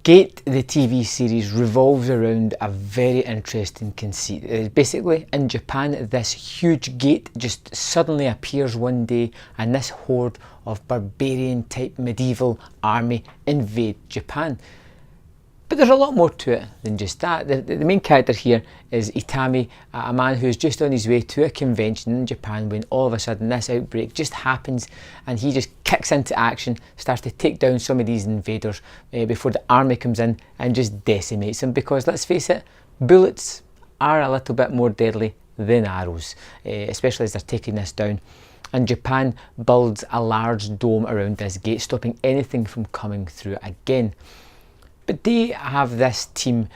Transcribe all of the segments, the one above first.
Gate, the TV series, revolves around a very interesting conceit. Basically, in Japan, this huge gate just suddenly appears one day, and this horde of barbarian-type medieval army invade Japan. But there's a lot more to it than just that. The main character here is Itami, a man who's just on his way to a convention in Japan when all of a sudden this outbreak just happens, and he just kicks into action, starts to take down some of these invaders before the army comes in and just decimates them, because let's face it, bullets are a little bit more deadly than arrows, especially as they're taking this down. And Japan builds a large dome around this gate, stopping anything from coming through again. But they have this team,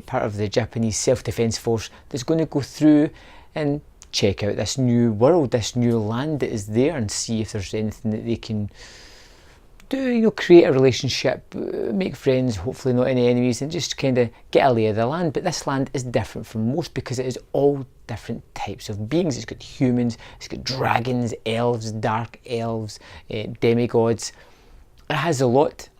part of the Japanese self-defense force, that's going to go through and check out this new world, this new land that is there, and see if there's anything that they can do, create a relationship, make friends, hopefully not any enemies, and just kind of get a lay of the land. But this land is different from most because it is all different types of beings. It's got humans, it's got dragons, elves, dark elves, demigods. It has a lot.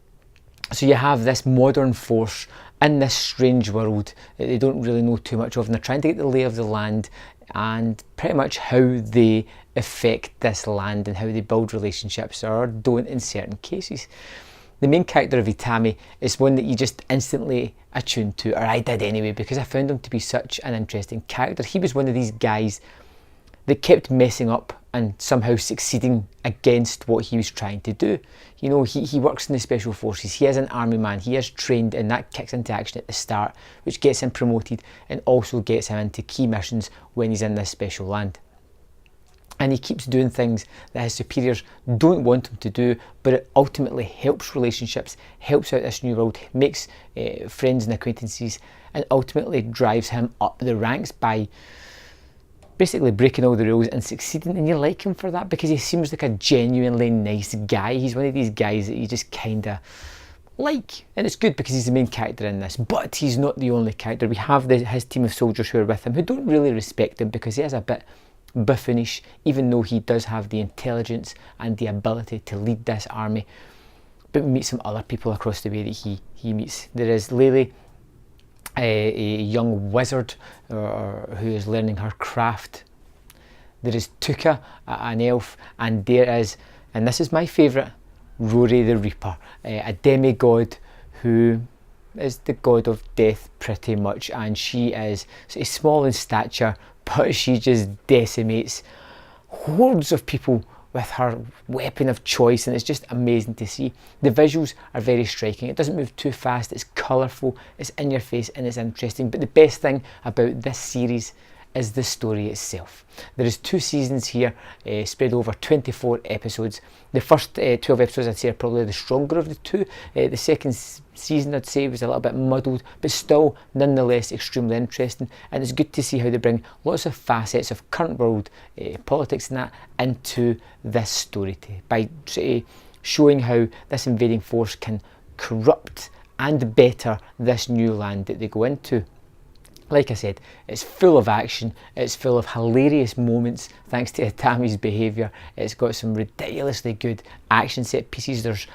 So you have this modern force in this strange world that they don't really know too much of, and they're trying to get the lay of the land and pretty much how they affect this land and how they build relationships, or don't in certain cases. The main character of Itami is one that you just instantly attune to, or I did anyway, because I found him to be such an interesting character. He was one of these guys that kept messing up and somehow succeeding against what he was trying to do. He works in the special forces, he is an army man, he is trained, and that kicks into action at the start, which gets him promoted and also gets him into key missions when he's in this special land. And he keeps doing things that his superiors don't want him to do, but it ultimately helps relationships, helps out this new world, makes friends and acquaintances, and ultimately drives him up the ranks by basically breaking all the rules and succeeding. And you like him for that because he seems like a genuinely nice guy. He's one of these guys that you just kind of like, and it's good because he's the main character in this. But he's not the only character. We have his team of soldiers who are with him who don't really respect him because he is a bit buffoonish, even though he does have the intelligence and the ability to lead this army. But we meet some other people across the way that he meets. There is Lily, a young wizard who is learning her craft. There is Tuka, an elf, and there is, and this is my favourite, Rory the Reaper, a demigod who is the god of death pretty much, and she is small in stature, but she just decimates hordes of people with her weapon of choice, and it's just amazing to see. The visuals are very striking. It doesn't move too fast, it's colourful, it's in your face, and it's interesting. But the best thing about this series is the story itself. There is 2 seasons here, spread over 24 episodes. The first 12 episodes I'd say are probably the stronger of the 2. The second season I'd say was a little bit muddled, but still nonetheless extremely interesting, and it's good to see how they bring lots of facets of current world politics and that into this story by showing how this invading force can corrupt and better this new land that they go into. Like I said, it's full of action, it's full of hilarious moments thanks to Itami's behaviour. It's got some ridiculously good action set pieces. There's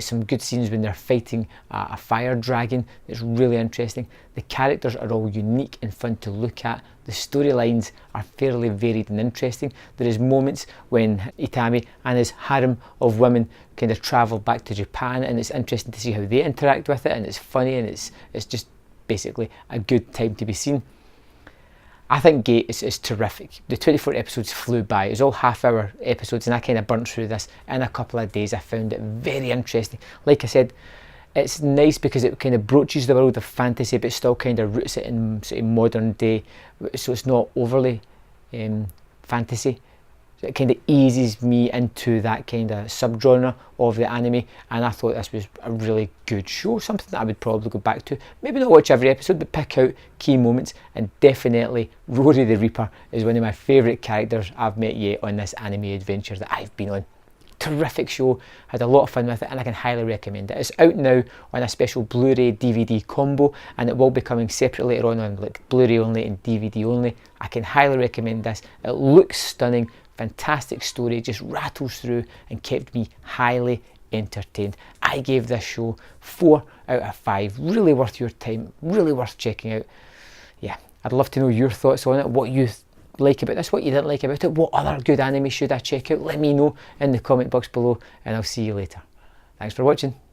some good scenes when they're fighting a fire dragon. It's really interesting. The characters are all unique and fun to look at. The storylines are fairly varied and interesting. There is moments when Itami and his harem of women kind of travel back to Japan, and it's interesting to see how they interact with it, and it's funny, and it's just basically a good time to be seen. I think Gate is terrific. The 24 episodes flew by. It was all half-hour episodes, and I kind of burnt through this in a couple of days. I found it very interesting. Like I said, it's nice because it kind of broaches the world of fantasy, but still kind of roots it in sort of modern day, so it's not overly fantasy. It kind of eases me into that kind of subgenre of the anime, and I thought this was a really good show, something that I would probably go back to. Maybe not watch every episode, but pick out key moments, and definitely Rory the Reaper is one of my favourite characters I've met yet on this anime adventure that I've been on. Terrific show, had a lot of fun with it, and I can highly recommend it. It's out now on a special Blu-ray DVD combo, and it will be coming separately later on like Blu-ray only and DVD only. I can highly recommend this. It looks stunning, fantastic story, just rattles through and kept me highly entertained. I gave this show 4 out of 5. Really worth your time, really worth checking out. Yeah, I'd love to know your thoughts on it, what you like about this, what you didn't like about it, what other good anime should I check out. Let me know in the comment box below, and I'll see you later. Thanks for watching.